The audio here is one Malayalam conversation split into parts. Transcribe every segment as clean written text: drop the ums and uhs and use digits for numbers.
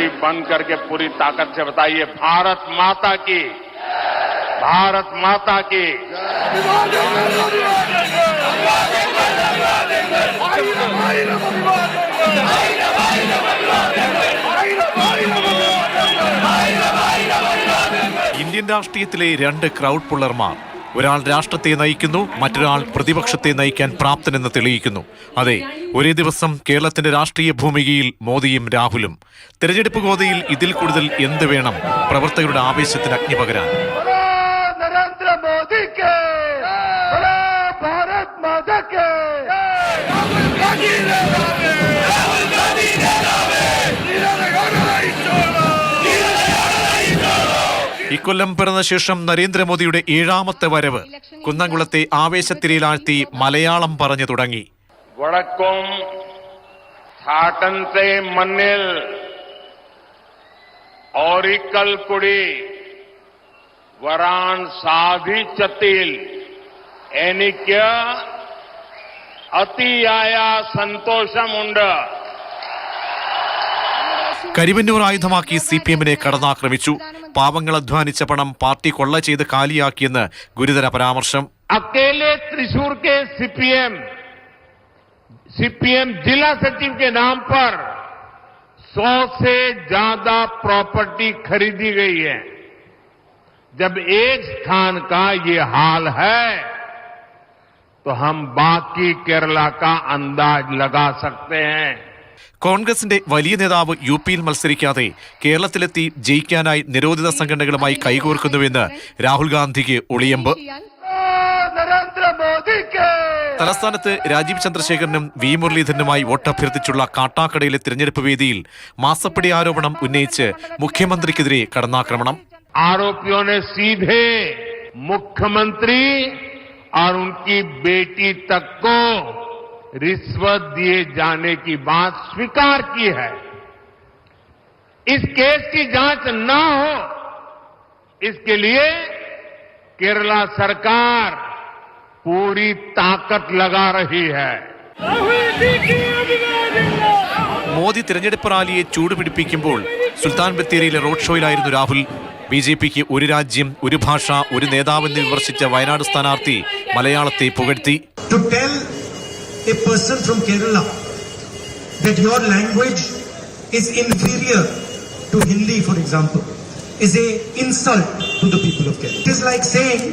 भी बंद करके पूरी ताकत से बताइए, भारत माता की, भारत माता की। ഇന്ത്യൻ രാഷ്ട്രീയത്തിലെ രണ്ട് ക്രൗഡ് പുള്ളർമാർ, ഒരാൾ രാഷ്ട്രത്തെ നയിക്കുന്നു, മറ്റൊരാൾ പ്രതിപക്ഷത്തെ നയിക്കാൻ പ്രാപ്തനെന്ന് തെളിയിക്കുന്നു. അതെ, ഒരേ ദിവസം കേരളത്തിന്റെ രാഷ്ട്രീയ ഭൂമികയിൽ മോദിയും രാഹുലും. തെരഞ്ഞെടുപ്പ് ഗോതയിൽ ഇതിൽ കൂടുതൽ എന്ത് വേണം പ്രവർത്തകരുടെ ആവേശത്തിന് അഗ്നി പകരാൻ? ഇക്കൊല്ലം പിറന്ന ശേഷം നരേന്ദ്രമോദിയുടെ 7ാമത്തെ വരവ് കുന്നംകുളത്തെ ആവേശത്തിരയിലാഴ്ത്തി മലയാളം പറഞ്ഞു തുടങ്ങി. വടക്കും ഥാട്ടൻസെ മണ്ണിൽ ഓരിക്കൽ കുടി വരാൻ സാധിച്ചതിൽ എനിക്ക് അതിയായ സന്തോഷമുണ്ട്. കരിവന്നൂർ ആയുധമാക്കി CPM-നെ കടന്നാക്രമിച്ചു. പാവങ്ങൾ അധ്വാനിച്ച പണം പാർട്ടി കൊള്ള ചെയ്ത് കാലിയാക്കിയെന്ന് ഗുരുതര പരാമർശം. अकेले त्रिशूर के सीपीएम जिला सचिव के नाम पर 100 से ज्यादा प्रॉपर्टी खरीदी गई है. जब एक स्थान का ये हाल है तो हम बाकी केरला का अंदाज लगा सकते हैं. കോൺഗ്രസിന്റെ വലിയ നേതാവ് UP-യിൽ മത്സരിക്കാതെ കേരളത്തിലെത്തി ജയിക്കാനായി നിരോധിത സംഘടനകളുമായി കൈകോർക്കുന്നുവെന്ന് രാഹുൽ ഗാന്ധിക്ക് ഒളിയമ്പ്. തലസ്ഥാനത്ത് രാജീവ് ചന്ദ്രശേഖരനും V മുരളീധരനുമായി വോട്ടഭ്യർത്ഥിച്ചുള്ള കാട്ടാക്കടയിലെ തിരഞ്ഞെടുപ്പ് വേദിയിൽ മാസപ്പടി ആരോപണം ഉന്നയിച്ച് മുഖ്യമന്ത്രിക്കെതിരെ കടന്നാക്രമണം. आरोपियों ने सीधे मुख्यमंत्री और उनकी बेटी तक को रिश्वत दिए जाने की बात स्वीकार की है. इस केस की जांच न हो, इसके लिए केरला सरकार पूरी ताकत लगा रही है. മോദി തിരഞ്ഞെടുപ്പ് റാലിയെ ചൂടുപിടിപ്പിക്കുമ്പോൾ സുൽത്താൻ ബത്തേരിയിലെ റോഡ് ഷോയിലായിരുന്നു രാഹുൽ. BJP-ക്ക് ഒരു രാജ്യം, ഒരു ഭാഷ, ഒരു നേതാവെന്ന് വിമർശിച്ച വയനാട് സ്ഥാനാർത്ഥി മലയാളത്തെ പുകഴ്ത്തി. A person from Kerala that your language is inferior to Hindi, for example, is a insult to the people of Kerala. It is like saying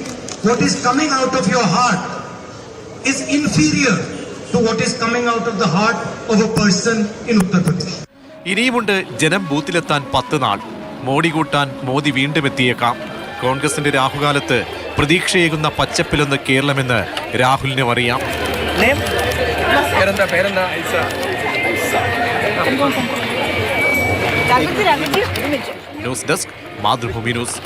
what is coming out of your heart is inferior to what is coming out of the heart of a person in Uttar Pradesh. ഇനിയുമുണ്ട് ജനം ബൂത്തിലെത്താൻ 10 നാൾ. മോഡി കൂട്ടാൻ മോദി വീണ്ടും എത്തിയേക്കാം. കോൺഗ്രസിന്റെ രാഹുകാലത്ത് പ്രതീക്ഷയേകുന്ന പച്ചപ്പിലൊന്ന് കേരളമെന്ന് രാഹുലിനും അറിയാം. News desk, Mathrubhumi news.